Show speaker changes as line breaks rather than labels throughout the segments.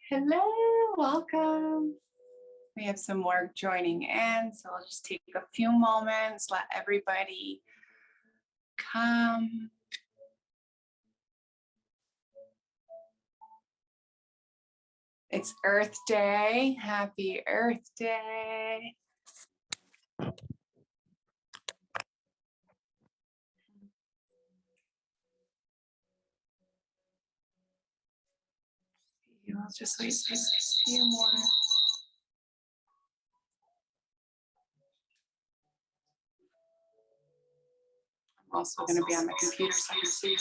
Hello, welcome. We have some work joining in, so I'll just take a few moments, let everybody come. It's Earth Day. Happy Earth Day. I'll just wait for a few more. I'm also going to be on my computer so I can see you.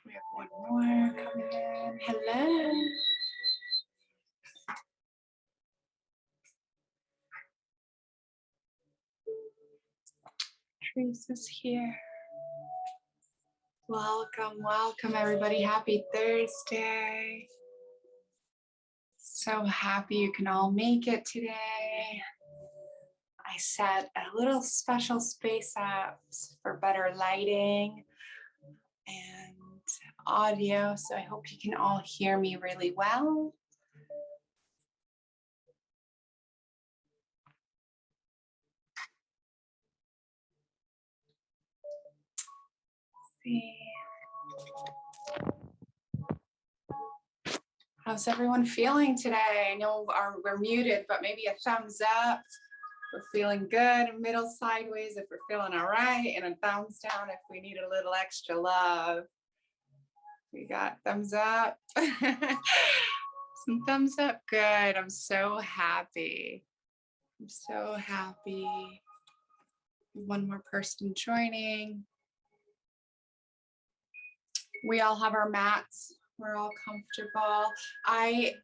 We have one more coming in. Hello. Teresa's here. Welcome, welcome everybody. Happy Thursday. So happy you can all make it today. I set a little special space up for better lighting and audio, so I hope you can all hear me really well. Let's see. How's everyone feeling today? I know we're muted, but maybe a thumbs up. We're feeling good, middle sideways if we're feeling all right, and a thumbs down if we need a little extra love. We got thumbs up. Some thumbs up, good. I'm so happy. I'm so happy. One more person joining. We all have our mats. We're all comfortable. I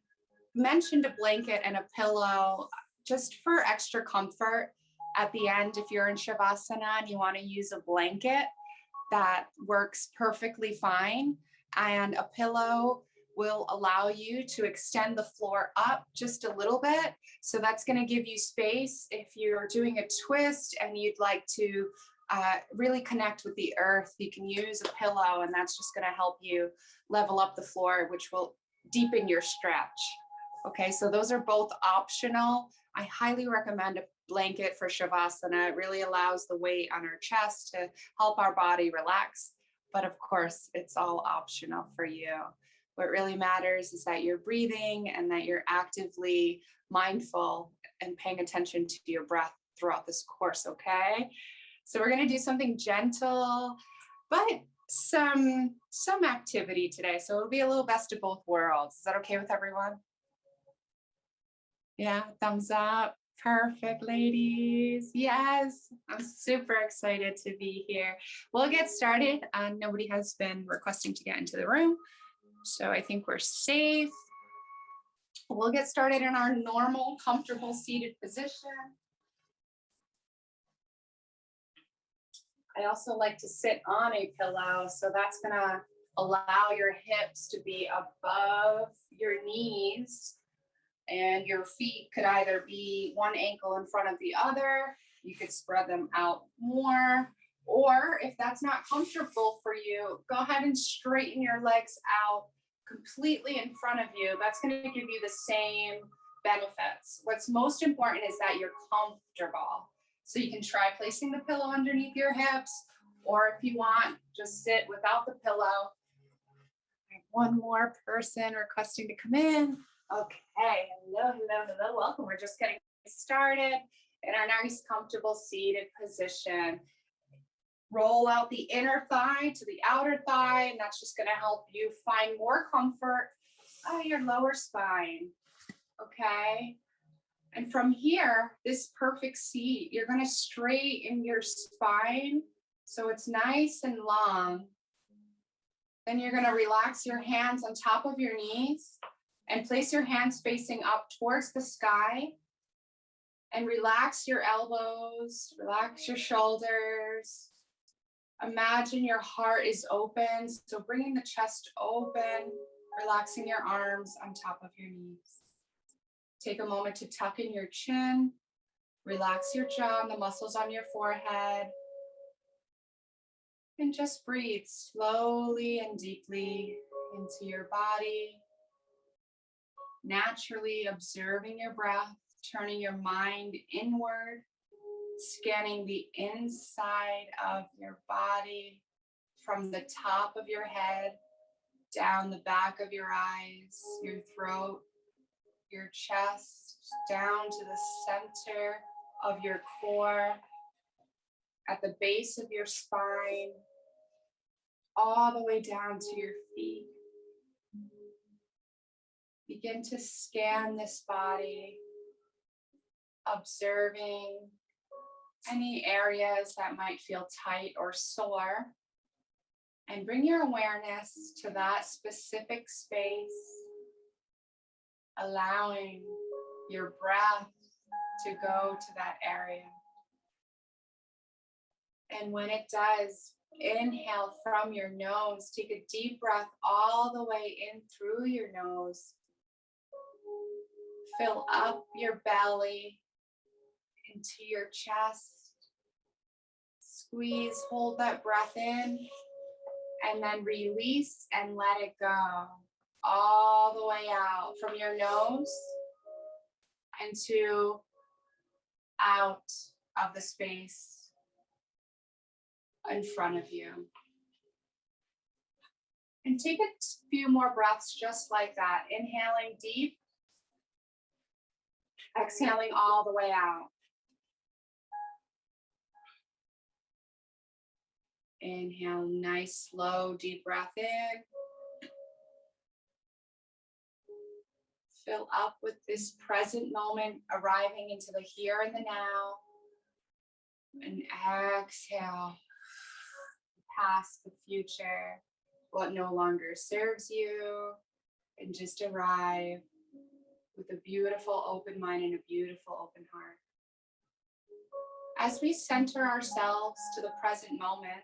mentioned a blanket and a pillow just for extra comfort at the end. If you're in Shavasana and you want to use a blanket, that works perfectly fine. And a pillow will allow you to extend the floor up just a little bit. So that's going to give you space. If you're doing a twist and you'd like to really connect with the earth, you can use a pillow, and that's just going to help you level up the floor, which will deepen your stretch. Okay, so those are both optional. I highly recommend a blanket for Shavasana. It really allows the weight on our chest to help our body relax. But of course, it's all optional for you. What really matters is that you're breathing and that you're actively mindful and paying attention to your breath throughout this course, okay? So we're going to do something gentle, but some activity today. So it'll be a little best of both worlds. Is that okay with everyone? Yeah, thumbs up. Perfect, ladies. Yes, I'm super excited to be here. We'll get started. Nobody has been requesting to get into the room, so I think we're safe. We'll get started in our normal, comfortable seated position. I also like to sit on a pillow, so that's gonna allow your hips to be above your knees, and your feet could either be one ankle in front of the other. You could spread them out more, or if that's not comfortable for you, go ahead and straighten your legs out completely in front of you. That's gonna give you the same benefits. What's most important is that you're comfortable. So you can try placing the pillow underneath your hips, or if you want, just sit without the pillow. One more person requesting to come in. Okay, hello, welcome. We're just getting started in our nice, comfortable seated position. Roll out the inner thigh to the outer thigh, and that's just gonna help you find more comfort out of your lower spine, okay? And from here, this perfect seat, you're gonna straighten your spine so it's nice and long. Then you're gonna relax your hands on top of your knees and place your hands facing up towards the sky. And relax your elbows, relax your shoulders. Imagine your heart is open, so bringing the chest open, relaxing your arms on top of your knees. Take a moment to tuck in your chin, relax your jaw and the muscles on your forehead. And just breathe slowly and deeply into your body, naturally observing your breath, turning your mind inward, scanning the inside of your body from the top of your head, down the back of your eyes, your throat, your chest, down to the center of your core, at the base of your spine, all the way down to your feet. Begin to scan this body, observing any areas that might feel tight or sore, and bring your awareness to that specific space, allowing your breath to go to that area. And when it does, inhale from your nose. Take a deep breath all the way in through your nose. Fill up your belly into your chest. Squeeze, hold that breath in, and then release and let it go all the way out from your nose and to out of the space in front of you. And take a few more breaths just like that. Inhaling deep, exhaling all the way out. Inhale, nice, slow, deep breath in. Fill up with this present moment, arriving into the here and the now. And exhale, past the future, what no longer serves you, and just arrive with a beautiful open mind and a beautiful open heart. As we center ourselves to the present moment,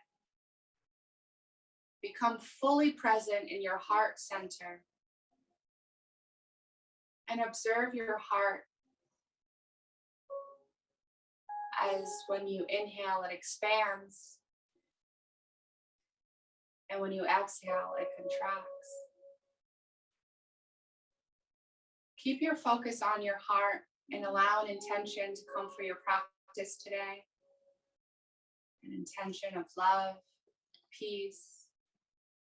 become fully present in your heart center and observe your heart as when you inhale, it expands, and when you exhale, it contracts. Keep your focus on your heart and allow an intention to come for your practice today. An intention of love, peace,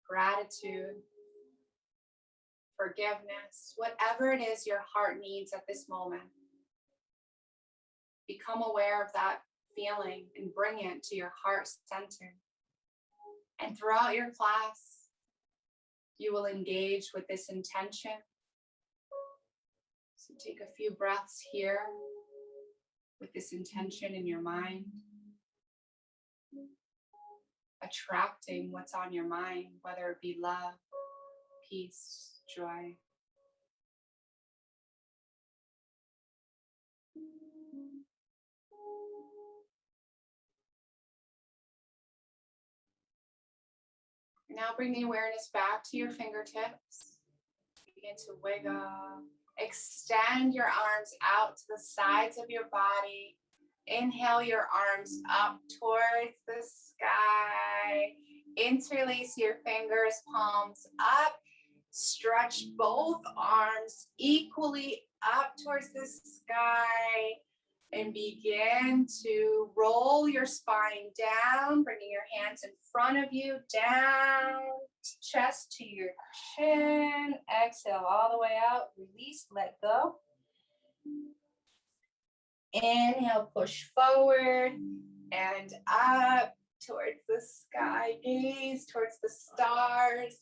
gratitude, forgiveness, whatever it is your heart needs at this moment. Become aware of that feeling and bring it to your heart center. And throughout your class, you will engage with this intention. So take a few breaths here with this intention in your mind, attracting what's on your mind, whether it be love, peace, joy. Now bring the awareness back to your fingertips. Begin to wiggle. Extend your arms out to the sides of your body. Inhale your arms up towards the sky. Interlace your fingers, palms up. Stretch both arms equally up towards the sky. And begin to roll your spine down, bringing your hands in front of you, down, chest to your chin. Exhale all the way out, release, let go. Inhale, push forward and up towards the sky, gaze towards the stars.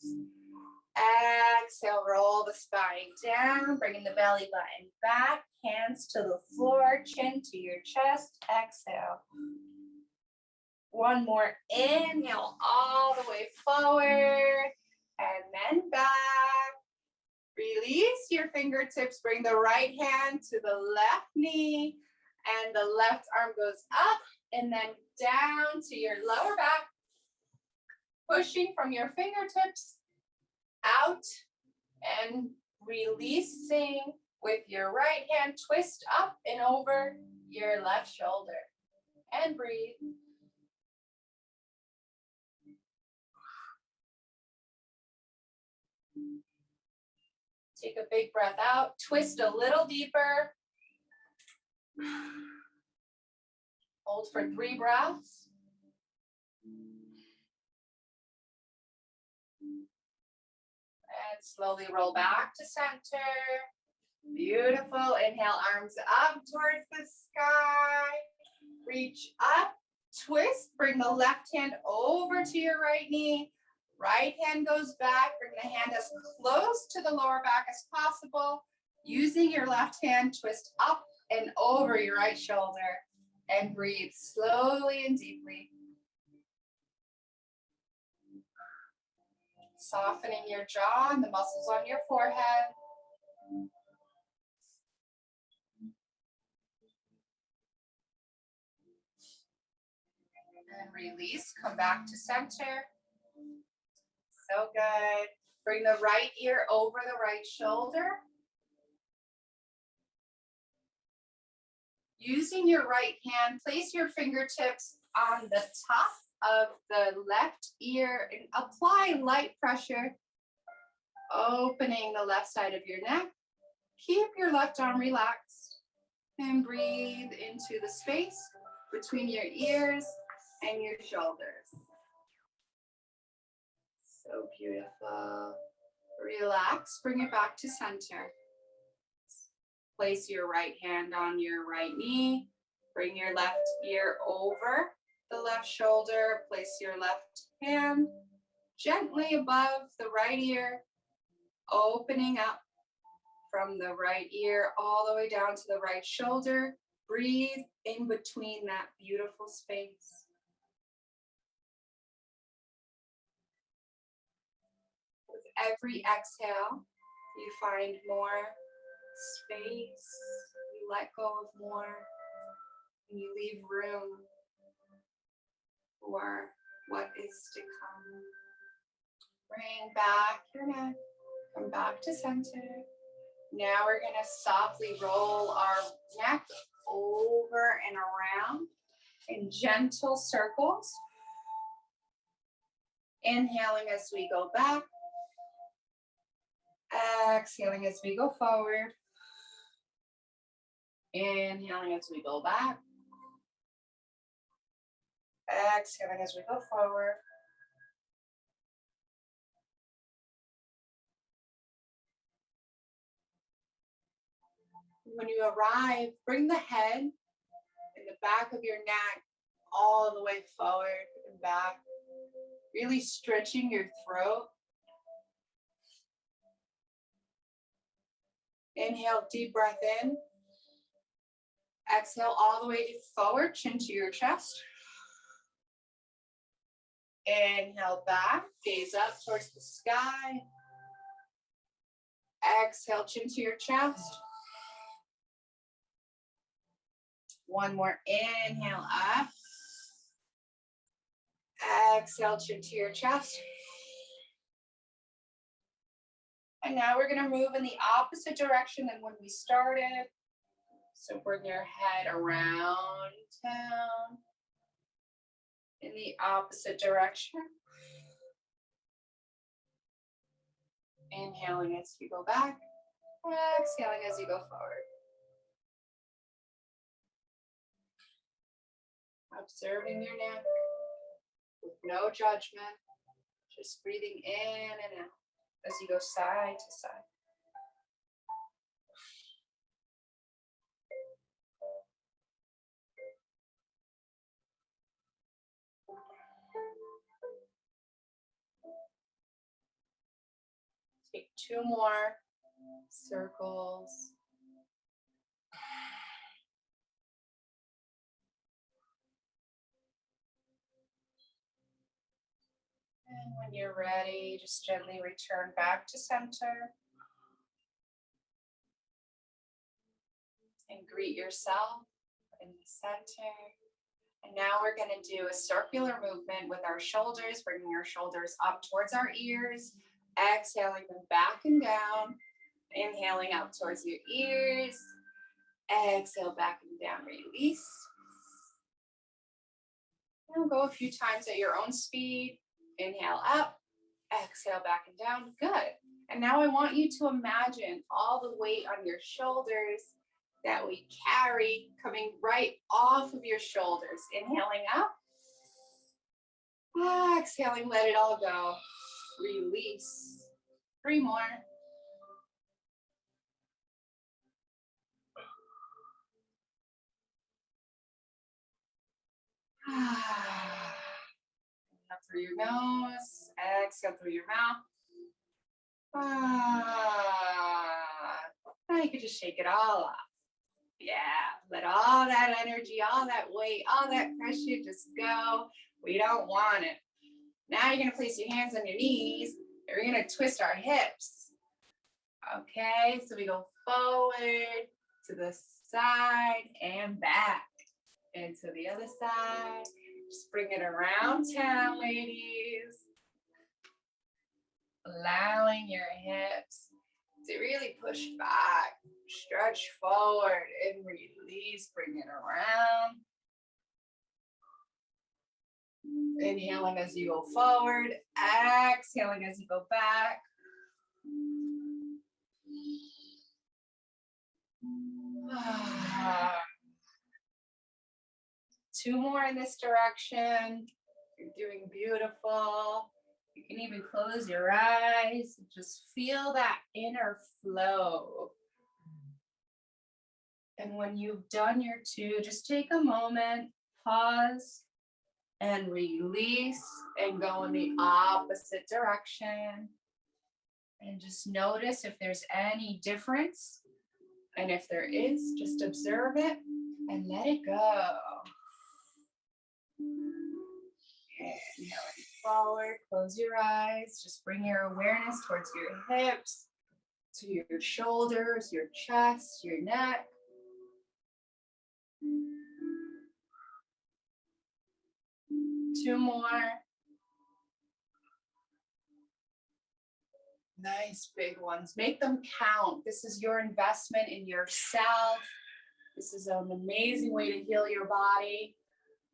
Exhale, roll the spine down, bringing the belly button back, hands to the floor, chin to your chest. Exhale. One more inhale, all the way forward, and then back. Release your fingertips, bring the right hand to the left knee, and the left arm goes up, and then down to your lower back, pushing from your fingertips out and releasing with your right hand. Twist up and over your left shoulder and breathe. Take a big breath out, twist a little deeper. Hold for 3 breaths. And slowly roll back to center. Beautiful. Inhale, arms up towards the sky. Reach up, twist, bring the left hand over to your right knee. Right hand goes back, bring the hand as close to the lower back as possible. Using your left hand, twist up and over your right shoulder and breathe slowly and deeply. Softening your jaw and the muscles on your forehead. And release, come back to center. So good. Bring the right ear over the right shoulder. Using your right hand, place your fingertips on the top of the left ear and apply light pressure, opening the left side of your neck. Keep your left arm relaxed and breathe into the space between your ears and your shoulders. So beautiful. Relax, bring it back to center. Place your right hand on your right knee. Bring your left ear over the left shoulder. Place your left hand gently above the right ear, opening up from the right ear all the way down to the right shoulder. Breathe in between that beautiful space. With every exhale, you find more space, you let go of more, and you leave room for what is to come. Bring back your neck, come back to center. Now we're gonna softly roll our neck over and around in gentle circles. Inhaling as we go back. Exhaling as we go forward. Inhaling as we go back. Exhaling as we go forward. When you arrive, bring the head and the back of your neck all the way forward and back, really stretching your throat. Inhale, deep breath in. Exhale all the way forward, chin to your chest. Inhale back, gaze up towards the sky. Exhale, chin to your chest. One more, inhale up. Exhale, chin to your chest. And now we're gonna move in the opposite direction than when we started. So bring your head around town in the opposite direction. Inhaling as you go back, exhaling as you go forward. Observing your neck with no judgment, just breathing in and out as you go side to side. Take 2 more circles. And when you're ready, just gently return back to center. And greet yourself in the center. And now we're going to do a circular movement with our shoulders, bringing our shoulders up towards our ears, exhaling them back and down, inhaling up towards your ears, exhale back and down, release. Now go a few times at your own speed. Inhale up, exhale back and down. Good. And now I want you to imagine all the weight on your shoulders that we carry coming right off of your shoulders. Inhaling up. Exhaling, let it all go. Release. 3 more. Up through your nose. Exhale through your mouth. Now you can just shake it all off. Yeah, let all that energy, all that weight, all that pressure just go. We don't want it. Now you're going to place your hands on your knees. And we're going to twist our hips. Okay, so we go forward to the side and back. And to the other side. Just bring it around town, ladies. Allowing your hips to really push back, stretch forward and release, bring it around. Inhaling as you go forward, exhaling as you go back. Two more in this direction. You're doing beautiful. You can even close your eyes. Just feel that inner flow. And when you've done your two, just take a moment, pause, and release, and go in the opposite direction. And just notice if there's any difference. And if there is, just observe it and let it go. Inhaling forward, close your eyes. Just bring your awareness towards your hips, to your shoulders, your chest, your neck. Two more. Nice big ones. Make them count. This is your investment in yourself. This is an amazing way to heal your body.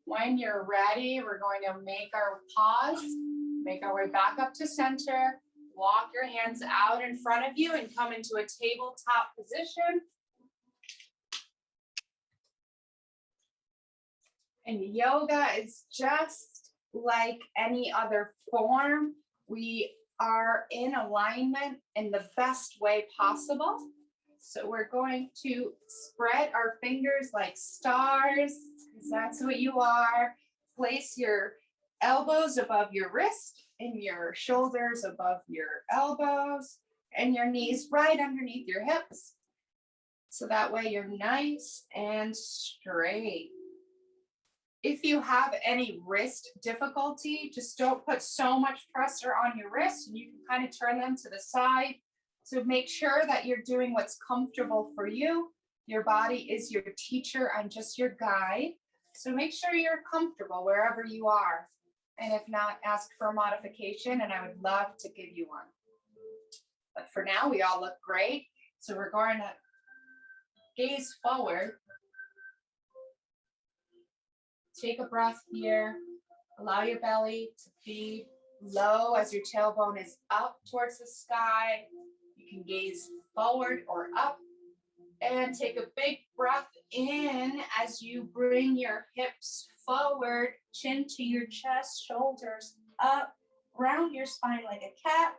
When you're ready, we're going to make our pause, make our way back up to center, walk your hands out in front of you and come into a tabletop position. And yoga is just like any other form. We are in alignment in the best way possible. So we're going to spread our fingers like stars, because that's what you are. Place your elbows above your wrist and your shoulders above your elbows and your knees right underneath your hips. So that way you're nice and straight. If you have any wrist difficulty, just don't put so much pressure on your wrist, and you can kind of turn them to the side. So make sure that you're doing what's comfortable for you. Your body is your teacher. I'm just your guide. So make sure you're comfortable wherever you are. And if not, ask for a modification, and I would love to give you one. But for now, we all look great. So we're going to gaze forward. Take a breath here. Allow your belly to be low as your tailbone is up towards the sky. You can gaze forward or up. And take a big breath in as you bring your hips forward, chin to your chest, shoulders up, round your spine like a cat.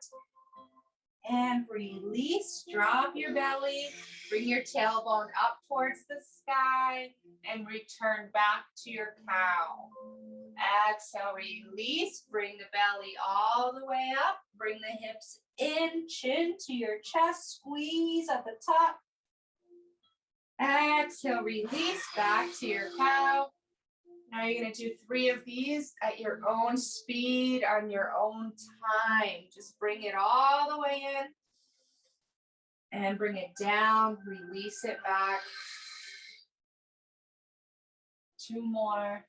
And release, drop your belly, bring your tailbone up towards the sky, and return back to your cow. Exhale, release, bring the belly all the way up, bring the hips in, chin to your chest, squeeze at the top. Exhale, release, back to your cow. Now you're going to do 3 of these at your own speed, on your own time. Just bring it all the way in and bring it down. Release it back. 2 more.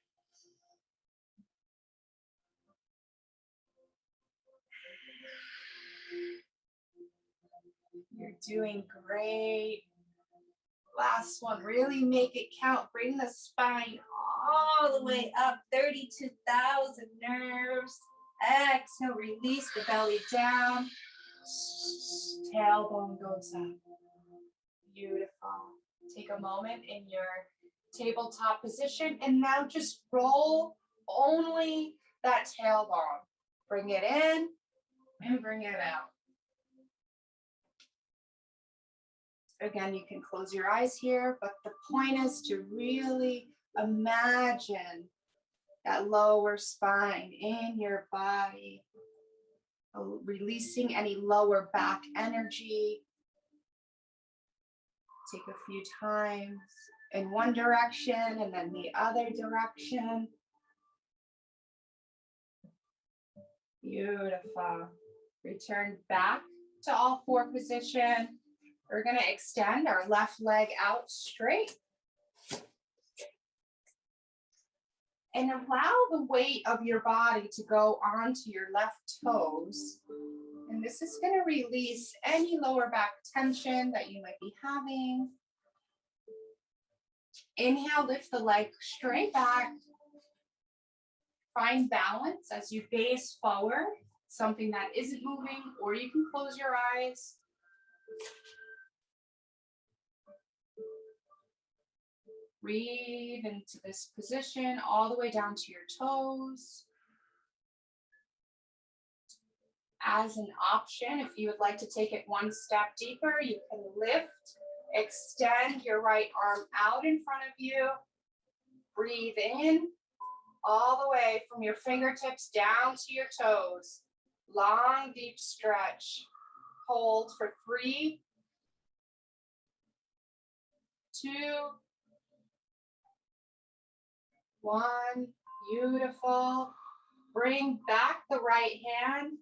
You're doing great. Last one, really make it count. Bring the spine all the way up, 32,000 nerves. Exhale, release the belly down. Tailbone goes up. Beautiful. Take a moment in your tabletop position and now just roll only that tailbone. Bring it in and bring it out. Again, you can close your eyes here, but the point is to really imagine that lower spine in your body, releasing any lower back energy. Take a few times in one direction and then the other direction. Beautiful. Return back to all four position. We're going to extend our left leg out straight. And allow the weight of your body to go onto your left toes. And this is going to release any lower back tension that you might be having. Inhale, lift the leg straight back. Find balance as you gaze forward, something that isn't moving, or you can close your eyes. Breathe into this position all the way down to your toes. As an option, if you would like to take it one step deeper, you can lift, extend your right arm out in front of you. Breathe in all the way from your fingertips down to your toes. Long, deep stretch. Hold for 3, 2, 1. Beautiful. Bring back the right hand.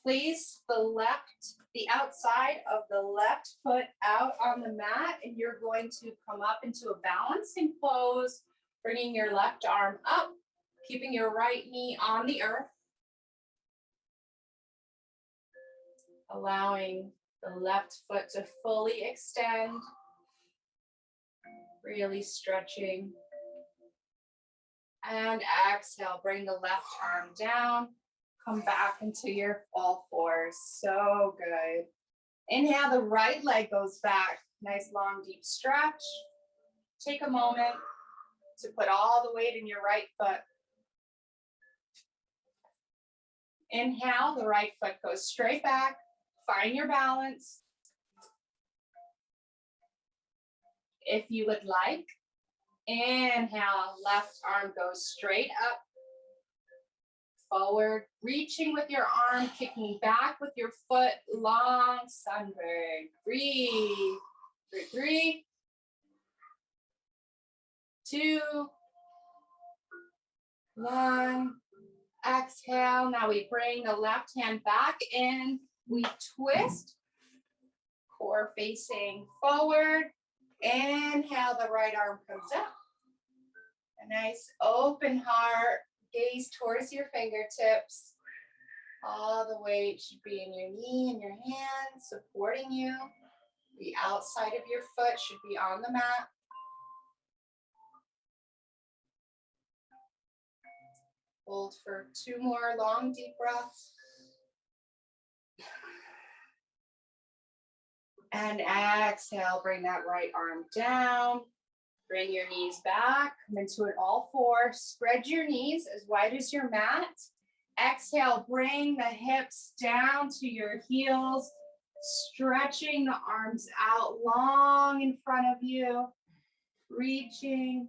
Place the outside of the left foot out on the mat, and you're going to come up into a balancing pose, bringing your left arm up, keeping your right knee on the earth. Allowing the left foot to fully extend, really stretching. And exhale, bring the left arm down. Come back into your all fours. So good. Inhale, the right leg goes back. Nice long deep stretch. Take a moment to put all the weight in your right foot. Inhale, the right foot goes straight back. Find your balance. If you would like, inhale, left arm goes straight up. Forward, reaching with your arm, kicking back with your foot, long sunbird. Breathe for 3, 2, 1. Exhale. Now we bring the left hand back in. We twist, core facing forward. Inhale, the right arm comes up. A nice open heart. Gaze towards your fingertips. All the weight should be in your knee and your hand, supporting you. The outside of your foot should be on the mat. Hold for 2 more long, deep breaths. And exhale, bring that right arm down. Bring your knees back, come into it all 4. Spread your knees as wide as your mat. Exhale, bring the hips down to your heels, stretching the arms out long in front of you, reaching.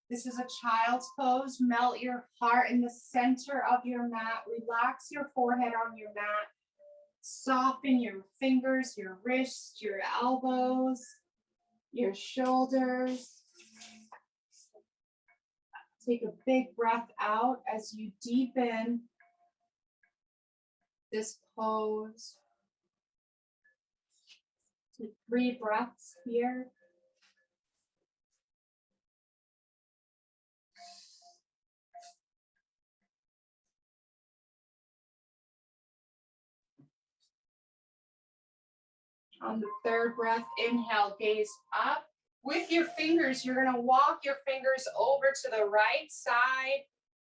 This is a child's pose. Melt your heart in the center of your mat. Relax your forehead on your mat. Soften your fingers, your wrists, your elbows, your shoulders. Take a big breath out as you deepen this pose. Take 3 breaths here. On the 3rd breath, inhale, gaze up. With your fingers, you're going to walk your fingers over to the right side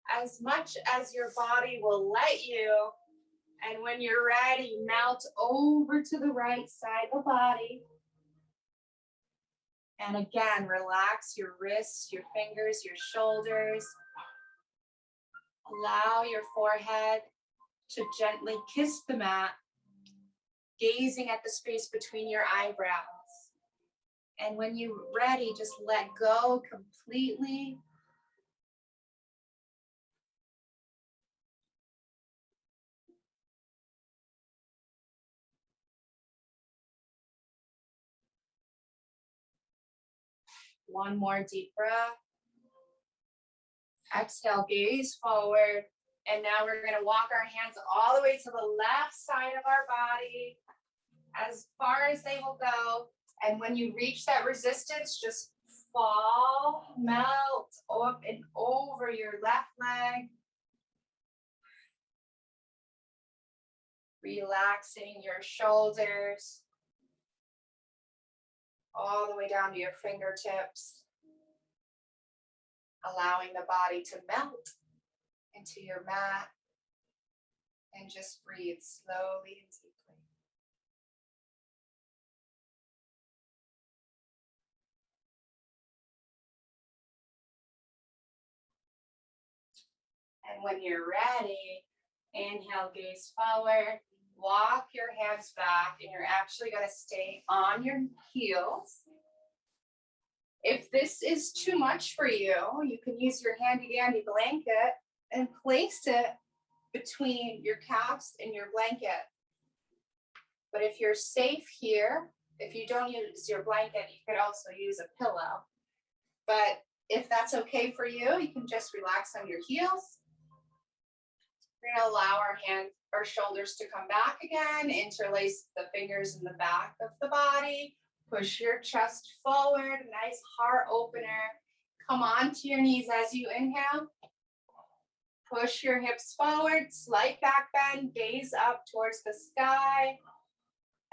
as much as your body will let you. And when you're ready, melt over to the right side of the body. And again, relax your wrists, your fingers, your shoulders. Allow your forehead to gently kiss the mat, gazing at the space between your eyebrows. And when you're ready, just let go completely. One more deep breath. Exhale, gaze forward. And now we're going to walk our hands all the way to the left side of our body, as far as they will go. And when you reach that resistance, just fall, melt up and over your left leg. Relaxing your shoulders all the way down to your fingertips. Allowing the body to melt into your mat. And just breathe slowly and deeply. And when you're ready, inhale, gaze forward, walk your hands back, and you're actually going to stay on your heels. If this is too much for you, you can use your handy dandy blanket and place it between your calves and your blanket. But if you're safe here, if you don't use your blanket, you could also use a pillow. But if that's okay for you, you can just relax on your heels. We're going to allow our shoulders to come back again, interlace the fingers in the back of the body, push your chest forward, nice heart opener. Come onto your knees as you inhale. Push your hips forward, slight back bend, gaze up towards the sky.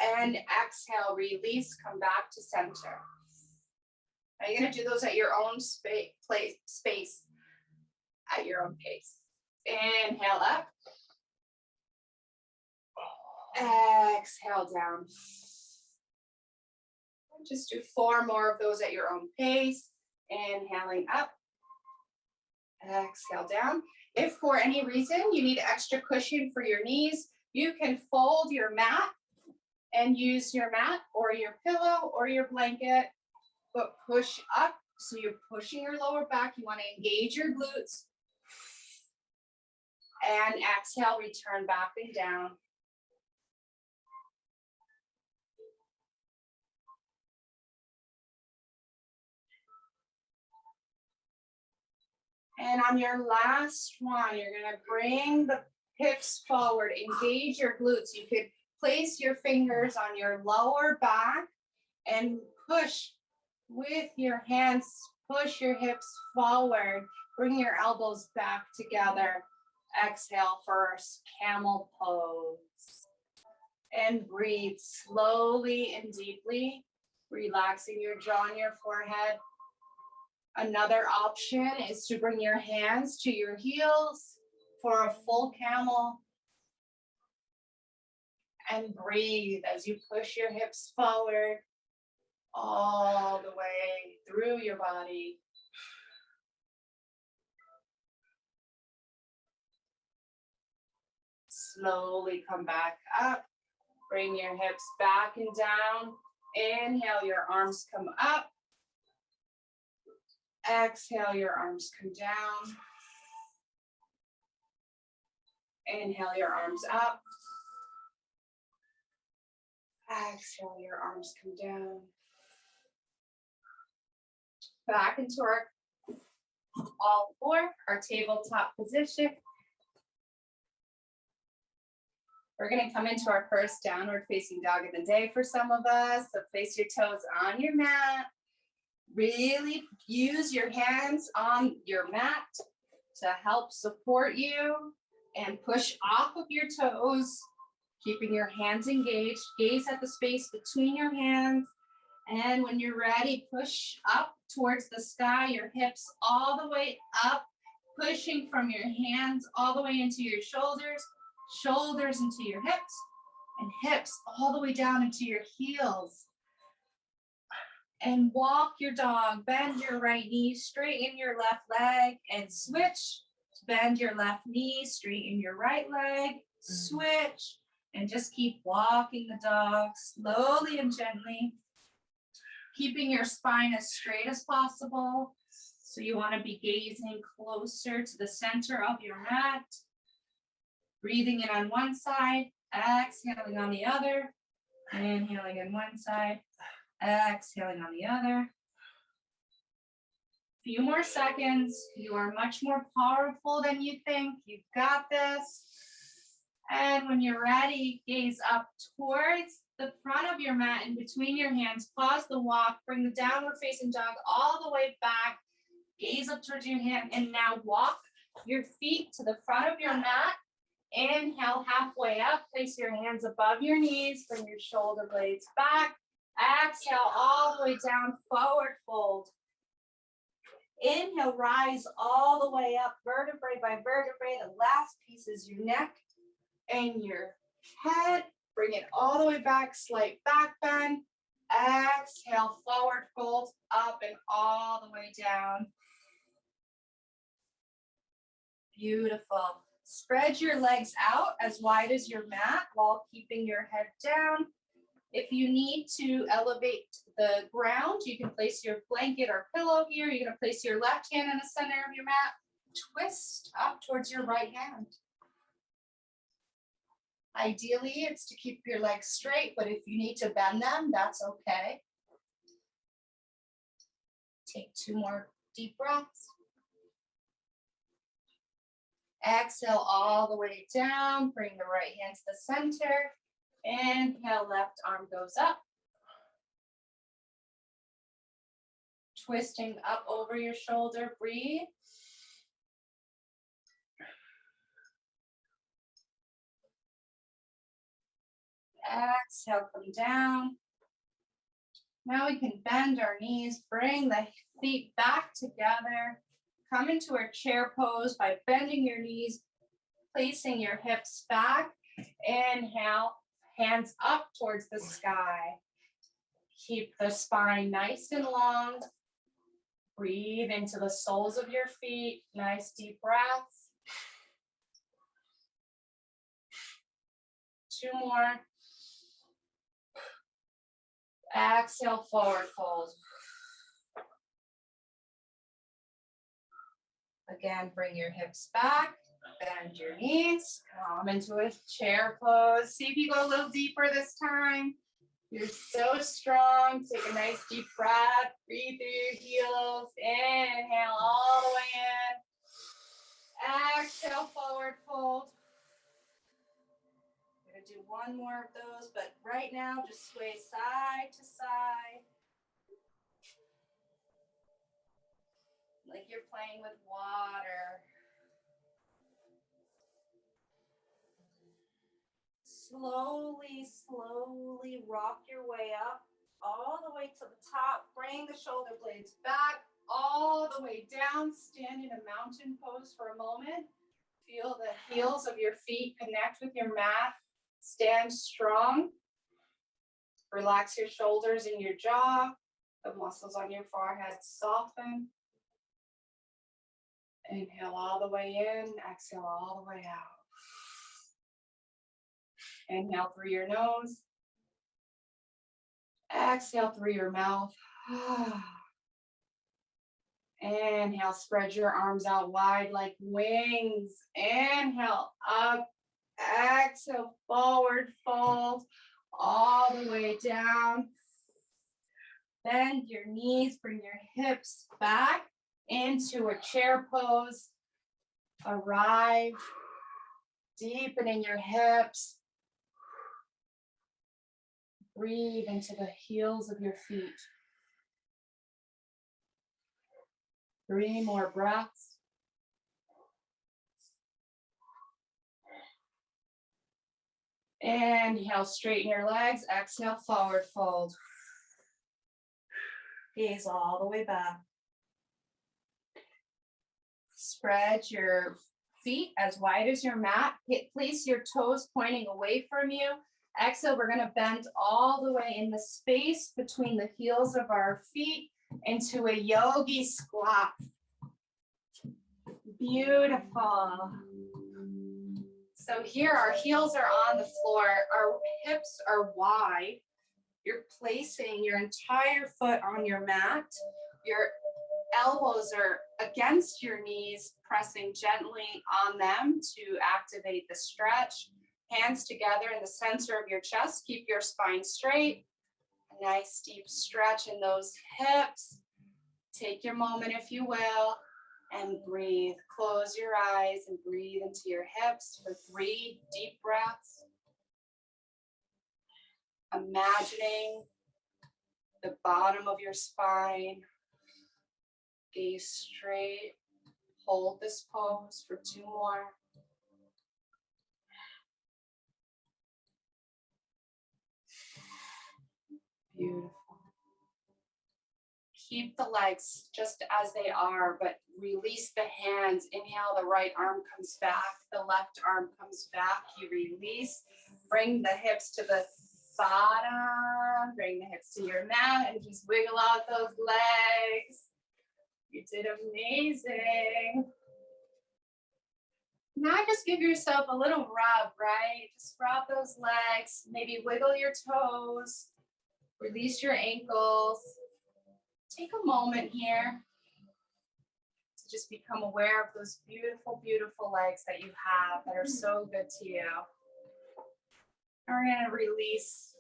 And exhale, release, come back to center. Now you're going to do those at your own space, at your own pace. Inhale up. Exhale down. Just do 4 more of those at your own pace. Inhaling up. Exhale down. If for any reason you need extra cushion for your knees, you can fold your mat and use your mat or your pillow or your blanket, but push up. So you're pushing your lower back. You want to engage your glutes. And exhale, return back and down. And on your last one, you're going to bring the hips forward, engage your glutes. You could place your fingers on your lower back and push with your hands, push your hips forward, bring your elbows back together. Exhale first, camel pose. And breathe slowly and deeply, relaxing your jaw and your forehead. Another option is to bring your hands to your heels for a full camel. And breathe as you push your hips forward all the way through your body. Slowly come back up. Bring your hips back and down. Inhale, your arms come up. Exhale, your arms come down. Inhale, your arms up. Exhale, your arms come down. Back into our all 4, our tabletop position. We're going to come into our first downward facing dog of the day for some of us. So place your toes on your mat. Really use your hands on your mat to help support you and push off of your toes, keeping your hands engaged. Gaze at the space between your hands. And when you're ready, push up towards the sky, your hips all the way up, pushing from your hands all the way into your shoulders. shoulders into your hips, and hips all the way down into your heels. And walk your dog, bend your right knee, straighten your left leg, and switch. Bend your left knee, straighten your right leg, switch, and just keep walking the dog slowly and gently, keeping your spine as straight as possible. So you want to be gazing closer to the center of your mat, breathing in on one side, exhaling on the other, inhaling on one side, exhaling on the other. Few more seconds. You are much more powerful than you think. You've got this. And when you're ready, gaze up towards the front of your mat and between your hands. Pause the walk. Bring the downward facing dog all the way back. Gaze up towards your hand. And now walk your feet to the front of your mat. Inhale halfway up. Place your hands above your knees. Bring your shoulder blades back. Exhale all the way down. Forward fold. Inhale, rise all the way up, vertebrae by vertebrae. The last piece is your neck and your head. Bring it all the way back, slight back bend. Exhale, forward fold, up and all the way down. Beautiful. Spread your legs out as wide as your mat while keeping your head down. If you need to elevate the ground, you can place your blanket or pillow here. You're going to place your left hand in the center of your mat. Twist up towards your right hand. Ideally, it's to keep your legs straight, but if you need to bend them, that's okay. Take 2 more deep breaths. Exhale all the way down. Bring the right hand to the center. Inhale, left arm goes up. Twisting up over your shoulder, breathe. Exhale, come down. Now we can bend our knees, bring the feet back together. Come into our chair pose by bending your knees, placing your hips back. Inhale. Hands up towards the sky. Keep the spine nice and long. Breathe into the soles of your feet. Nice deep breaths. 2 more. Exhale, forward fold. Again, bring your hips back. Bend your knees, come into a chair pose. See if you go a little deeper this time. You're so strong. Take a nice deep breath. Breathe through your heels. Inhale all the way in. Exhale, forward fold. We're going to do 1 more of those, but right now just sway side to side. Like you're playing with water. Slowly, slowly rock your way up, all the way to the top. Bring the shoulder blades back, all the way down. Stand in a mountain pose for a moment. Feel the heels of your feet connect with your mat. Stand strong. Relax your shoulders and your jaw. The muscles on your forehead soften. Inhale all the way in. Exhale all the way out. Inhale through your nose. Exhale through your mouth. Inhale, spread your arms out wide like wings. Inhale, up. Exhale, forward fold. All the way down. Bend your knees, bring your hips back into a chair pose. Arrive. Deepening your hips. Breathe into the heels of your feet. 3 more breaths. Inhale, straighten your legs. Exhale, forward fold. Gaze all the way back. Spread your feet as wide as your mat. Place your toes pointing away from you. Exhale, we're gonna bend all the way in the space between the heels of our feet into a yogi squat. Beautiful. So here our heels are on the floor, our hips are wide. You're placing your entire foot on your mat. Your elbows are against your knees, pressing gently on them to activate the stretch. Hands together in the center of your chest. Keep your spine straight. A nice deep stretch in those hips. Take your moment, if you will, and breathe. Close your eyes and breathe into your hips for 3 deep breaths. Imagining the bottom of your spine. Gaze straight. Hold this pose for 2 more. Beautiful. Keep the legs just as they are, but release the hands. Inhale, the right arm comes back, the left arm comes back. You release. Bring the hips to the bottom. Bring the hips to your mat and just wiggle out those legs. You did amazing. Now just give yourself a little rub, right? Just rub those legs, maybe wiggle your toes, release your ankles. Take a moment here to just become aware of those beautiful, beautiful legs that you have that are so good to you. And we're gonna release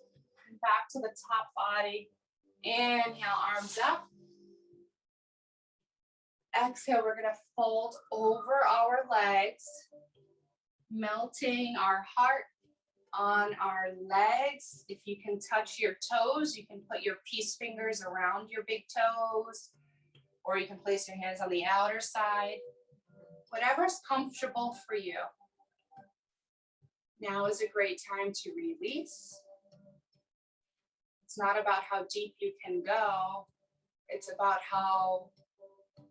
back to the top body. Inhale, arms up. Exhale, we're gonna fold over our legs, melting our heart on our legs. If you can touch your toes, you can put your peace fingers around your big toes, or you can place your hands on the outer side. Whatever's comfortable for you. Now is a great time to release. It's not about how deep you can go. It's about how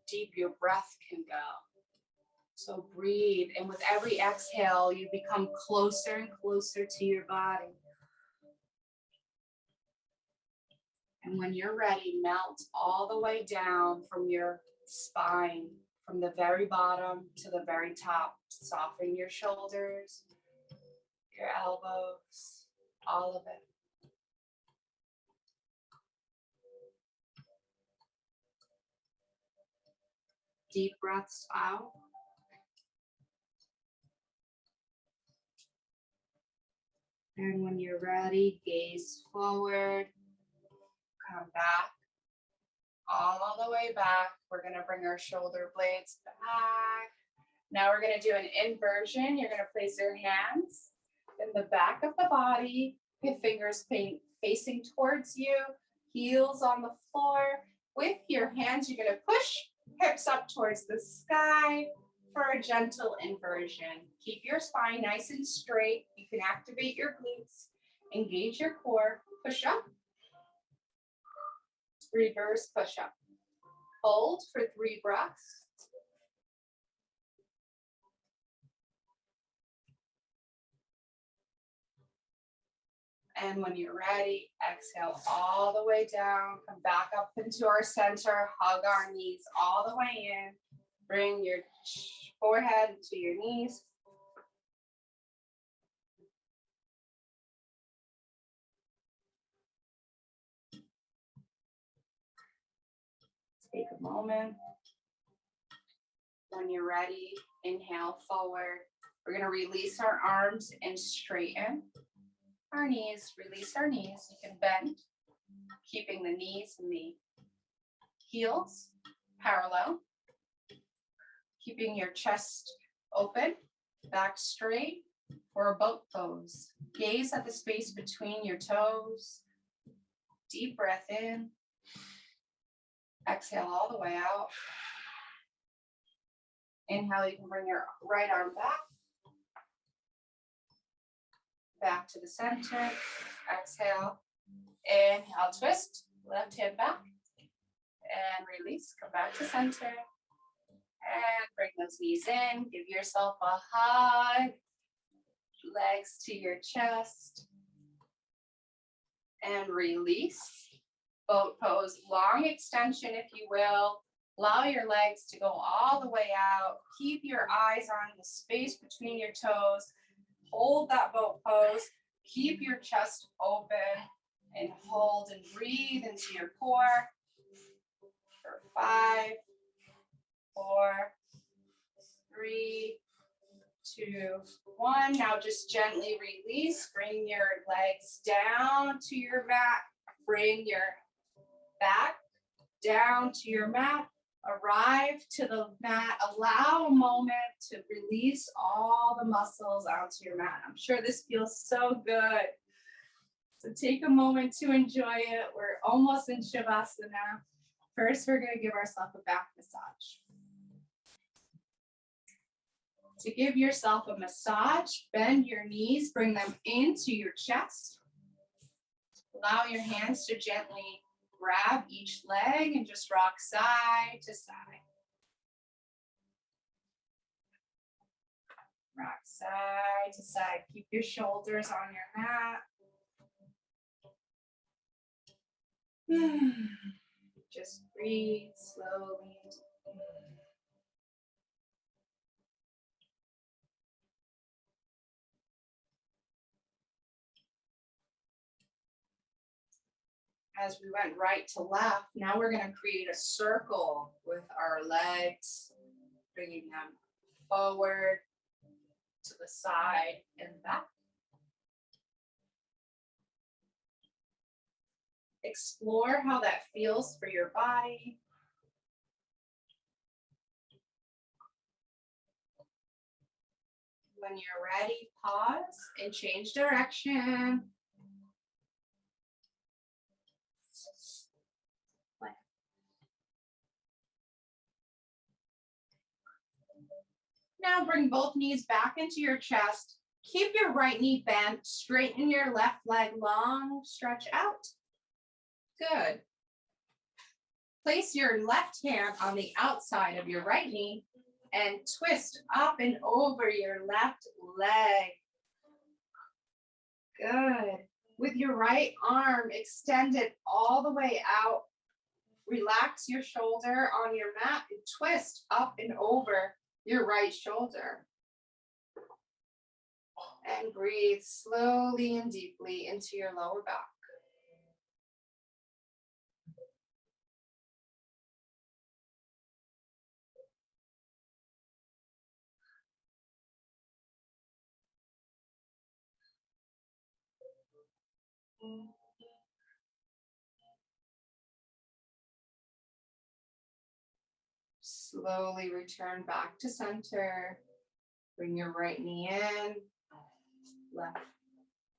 deep your breath can go. So breathe, and with every exhale, you become closer and closer to your body. And when you're ready, melt all the way down from your spine, from the very bottom to the very top. Soften your shoulders, your elbows, all of it. Deep breaths out. And when you're ready, gaze forward, come back, all the way back. We're gonna bring our shoulder blades back. Now we're gonna do an inversion. You're gonna place your hands in the back of the body, your fingers facing towards you, heels on the floor. With your hands, you're gonna push hips up towards the sky for a gentle inversion. Keep your spine nice and straight. You can activate your glutes, engage your core, push up, reverse push up. Hold for 3 breaths. And when you're ready, exhale all the way down, come back up into our center, hug our knees all the way in. Bring your forehead to your knees. Take a moment. When you're ready, inhale forward. We're going to release our arms and straighten our knees. Release our knees. You can bend, keeping the knees and the heels parallel. Keeping your chest open, back straight for a boat pose. Gaze at the space between your toes. Deep breath in. Exhale all the way out. Inhale, you can bring your right arm back to the center. Exhale. Inhale, twist. Left hand back. And release. Come back to center. And bring those knees in. Give yourself a hug. Legs to your chest. And release. Boat pose, long extension if you will. Allow your legs to go all the way out. Keep your eyes on the space between your toes. Hold that boat pose. Keep your chest open and hold and breathe into your core for 5, 4, 3, 2, 1. Now just gently release. Bring your legs down to your mat. Bring your back down to your mat. Arrive to the mat. Allow a moment to release all the muscles onto your mat. I'm sure this feels so good. So take a moment to enjoy it. We're almost in Shavasana. First, we're going to give ourselves a back massage. To give yourself a massage, bend your knees, bring them into your chest. Allow your hands to gently grab each leg and just rock side to side. Rock side to side. Keep your shoulders on your mat. Just breathe slowly. As we went right to left, now we're going to create a circle with our legs, bringing them forward, to the side, and back. Explore how that feels for your body. When you're ready, pause and change direction. Now bring both knees back into your chest. Keep your right knee bent. Straighten your left leg long. Stretch out. Good. Place your left hand on the outside of your right knee and twist up and over your left leg. Good. With your right arm extended all the way out. Relax your shoulder on your mat and twist up and over your right shoulder. And breathe slowly and deeply into your lower back. Slowly return back to center. Bring your right knee in, left,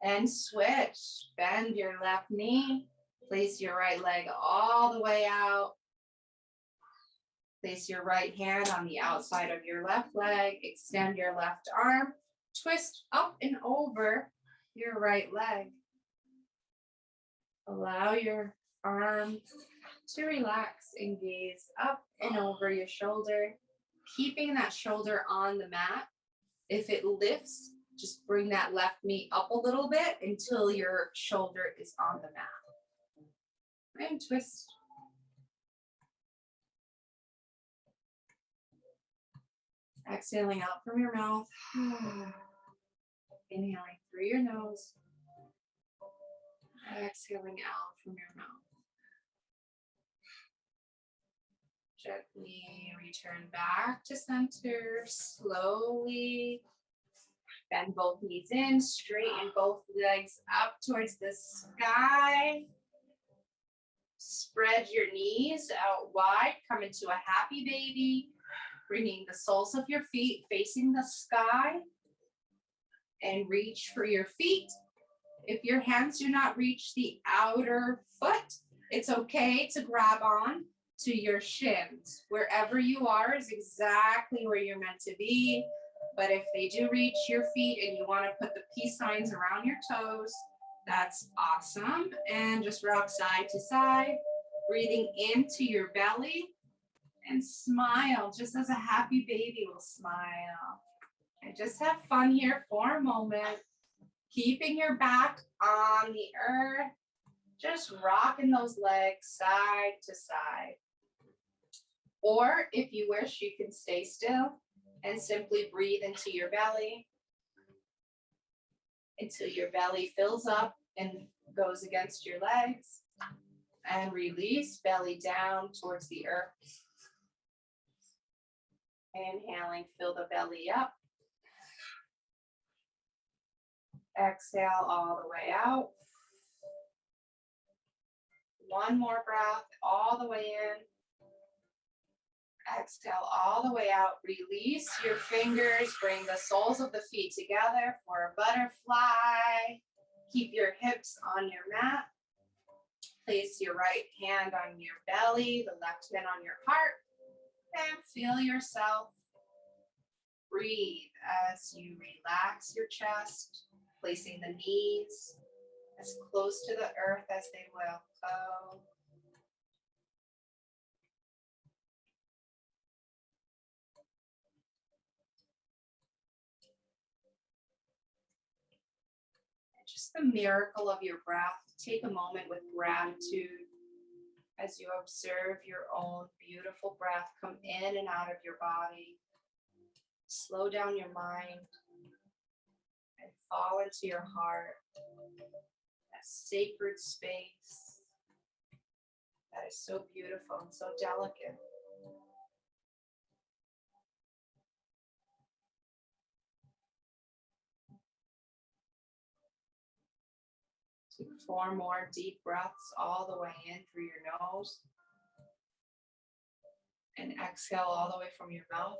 and switch. Bend your left knee. Place your right leg all the way out. Place your right hand on the outside of your left leg. Extend your left arm. Twist up and over your right leg. Allow your arm to relax and gaze up and over your shoulder, keeping that shoulder on the mat. If it lifts, just bring that left knee up a little bit until your shoulder is on the mat. And twist. Exhaling out from your mouth. Inhaling through your nose. Exhaling out from your mouth. Gently return back to center. Slowly bend both knees in. Straighten both legs up towards the sky. Spread your knees out wide. Come into a happy baby. Bringing the soles of your feet facing the sky. And reach for your feet. If your hands do not reach the outer foot, it's okay to grab on to your shins. Wherever you are is exactly where you're meant to be. But if they do reach your feet and you want to put the peace signs around your toes, that's awesome. And just rock side to side, breathing into your belly And smile just as a happy baby will smile. And just have fun here for a moment. Keeping your back on the earth. Just rocking those legs side to side. Or if you wish, you can stay still and simply breathe into your belly until your belly fills up and goes against your legs. And release, belly down towards the earth. Inhaling, fill the belly up. Exhale all the way out. One more breath all the way in. Exhale all the way out. Release your fingers. Bring the soles of the feet together for a butterfly. Keep your hips on your mat. Place your right hand on your belly, the left hand on your heart, and feel yourself breathe as you relax your chest, placing the knees as close to the earth as they will go. And just the miracle of your breath. Take a moment with gratitude as you observe your own beautiful breath come in and out of your body. Slow down your mind and fall into your heart, that sacred space that is so beautiful and so delicate. Take 4 more deep breaths all the way in through your nose and exhale all the way from your mouth.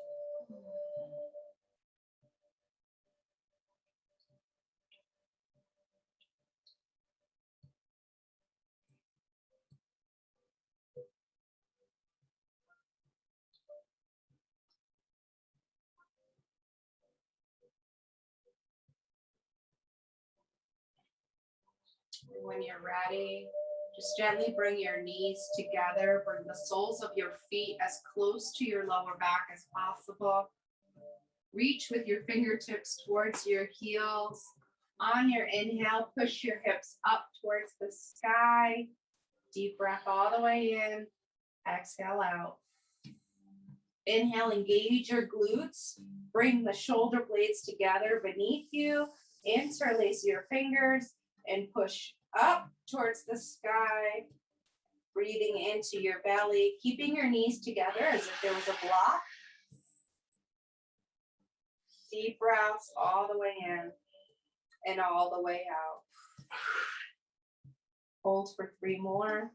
When you're ready, just gently bring your knees together. Bring the soles of your feet as close to your lower back as possible. Reach with your fingertips towards your heels. On your inhale, push your hips up towards the sky. Deep breath all the way in. Exhale out. Inhale, engage your glutes. Bring the shoulder blades together beneath you. Interlace your fingers and push up towards the sky. Breathing into your belly, keeping your knees together as if there was a block. Deep breaths all the way in and all the way out. Hold for 3 more.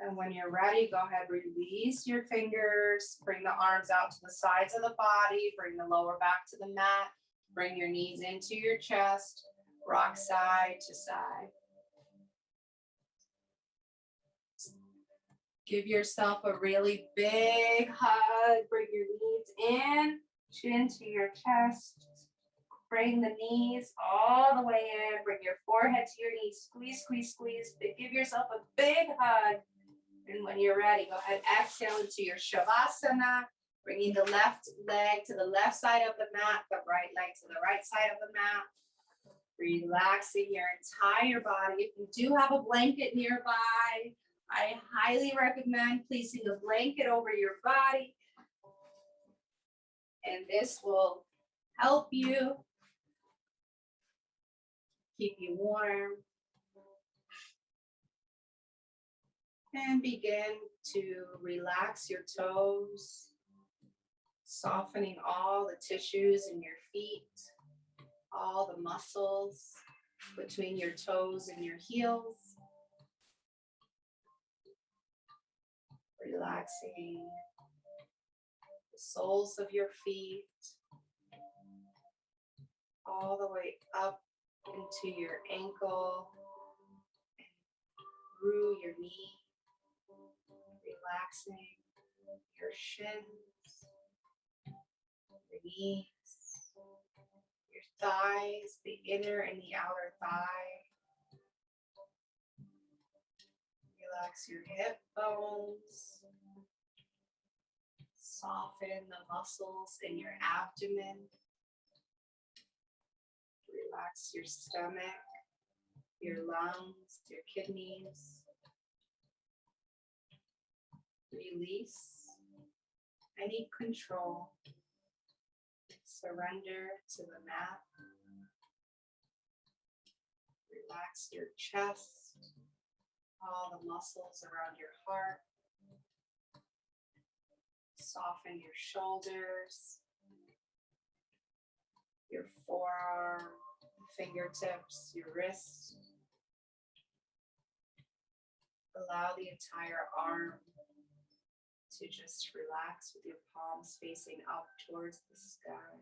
And when you're ready, go ahead, release your fingers, bring the arms out to the sides of the body, bring the lower back to the mat, bring your knees into your chest, rock side to side. Give yourself a really big hug, bring your knees in, chin to your chest, bring the knees all the way in, bring your forehead to your knees, squeeze, squeeze, squeeze, give yourself a big hug. And when you're ready, go ahead, exhale into your Shavasana, bringing the left leg to the left side of the mat, the right leg to the right side of the mat. Relaxing your entire body. If you do have a blanket nearby, I highly recommend placing a blanket over your body. And this will help you keep you warm. And begin to relax your toes, softening all the tissues in your feet, all the muscles between your toes and your heels. Relaxing the soles of your feet, all the way up into your ankle, through your knee. Relaxing your shins, your knees, your thighs, the inner and the outer thigh. Relax your hip bones. Soften the muscles in your abdomen. Relax your stomach, your lungs, your kidneys. Release any control. Surrender to the mat. Relax your chest, all the muscles around your heart. Soften your shoulders, your forearm, fingertips, your wrists. Allow the entire arm to just relax with your palms facing up towards the sky,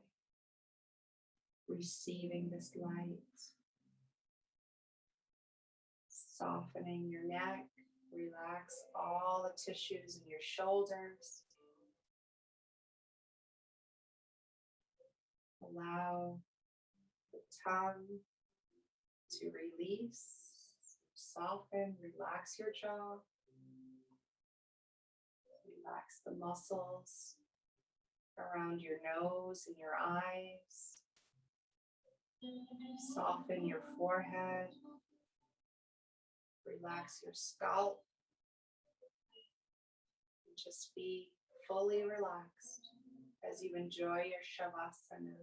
receiving this light. Softening your neck, relax all the tissues in your shoulders. Allow the tongue to release, soften, relax your jaw. Relax the muscles around your nose and your eyes. Soften your forehead. Relax your scalp. And just be fully relaxed as you enjoy your Shavasana.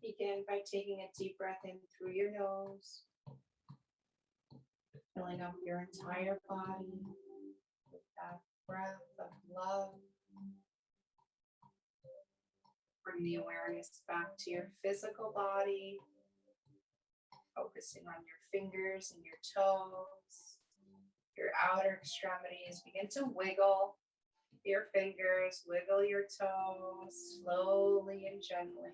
Begin by taking a deep breath in through your nose, filling up your entire body with that breath of love. Bring the awareness back to your physical body, focusing on your fingers and your toes, your outer extremities. Begin to wiggle your fingers, wiggle your toes slowly and gently.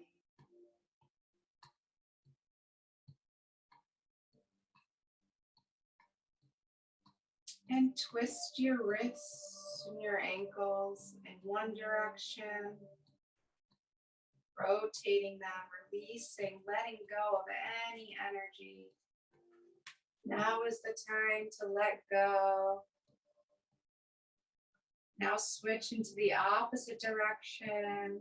And twist your wrists and your ankles in one direction, rotating them, releasing, letting go of any energy. Now is the time to let go. Now switch into the opposite direction,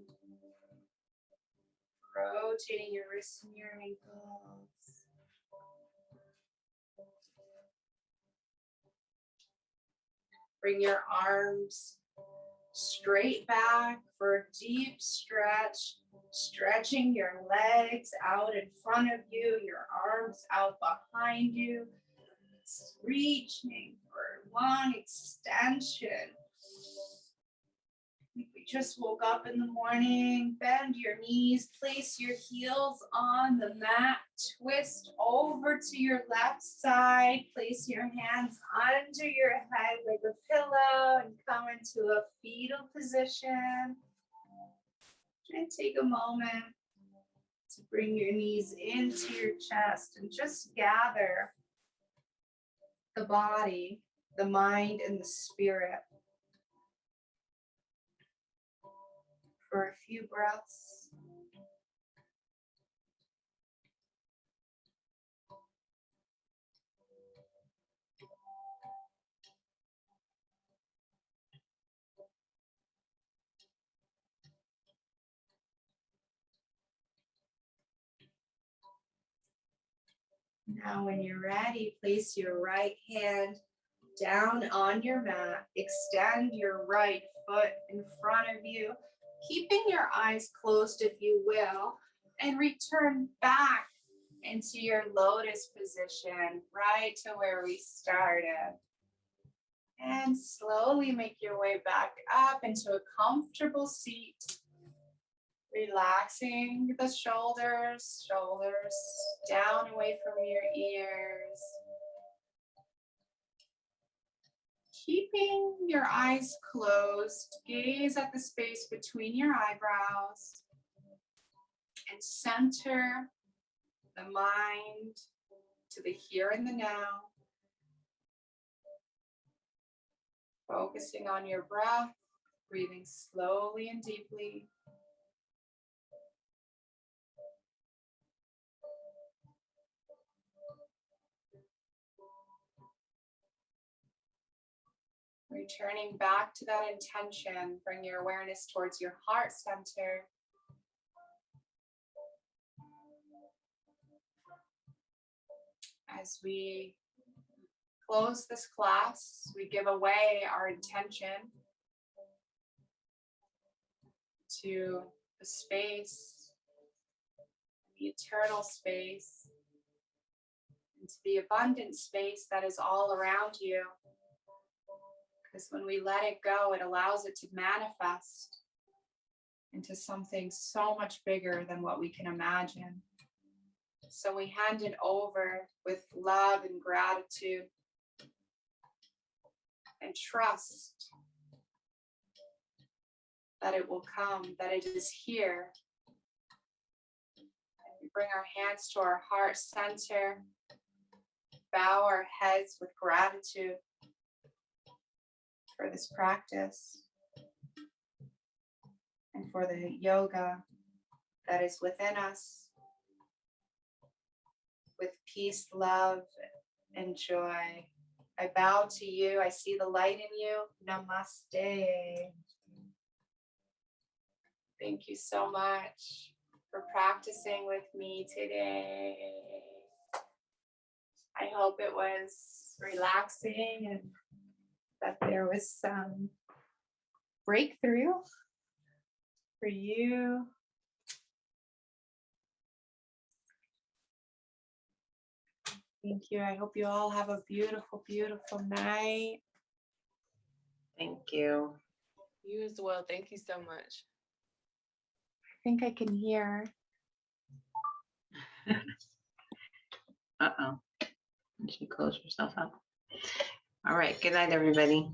rotating your wrists and your ankles. Bring your arms straight back for a deep stretch, stretching your legs out in front of you, your arms out behind you. It's reaching for long extension. We just woke up in the morning. Bend your knees, place your heels on the mat, twist over to your left side, place your hands under your head like a pillow and come into a fetal position. And take a moment to bring your knees into your chest and just gather the body, the mind, and the spirit for a few breaths. Now, when you're ready, place your right hand down on your mat. Extend your right foot in front of you, keeping your eyes closed if you will, and return back into your lotus position, right to where we started. And slowly make your way back up into a comfortable seat. Relaxing the shoulders down away from your ears. Keeping your eyes closed, gaze at the space between your eyebrows and center the mind to the here and the now. Focusing on your breath, breathing slowly and deeply. Returning back to that intention, bring your awareness towards your heart center. As we close this class, we give away our intention to the space, the eternal space, and to the abundant space that is all around you. Because when we let it go, it allows it to manifest into something so much bigger than what we can imagine. So we hand it over with love and gratitude and trust that it will come, that it is here. And we bring our hands to our heart center, bow our heads with gratitude for this practice and for the yoga that is within us, with peace, love, and joy. I bow to you. I see the light in you. Namaste. Thank you so much for practicing with me today. I hope it was relaxing and that there was some breakthrough for you. Thank you. I hope you all have a beautiful, beautiful night.
Thank you.
You as well. Thank you so much.
I think I can hear.
Uh-oh. You should close yourself up. All right. Good night, everybody.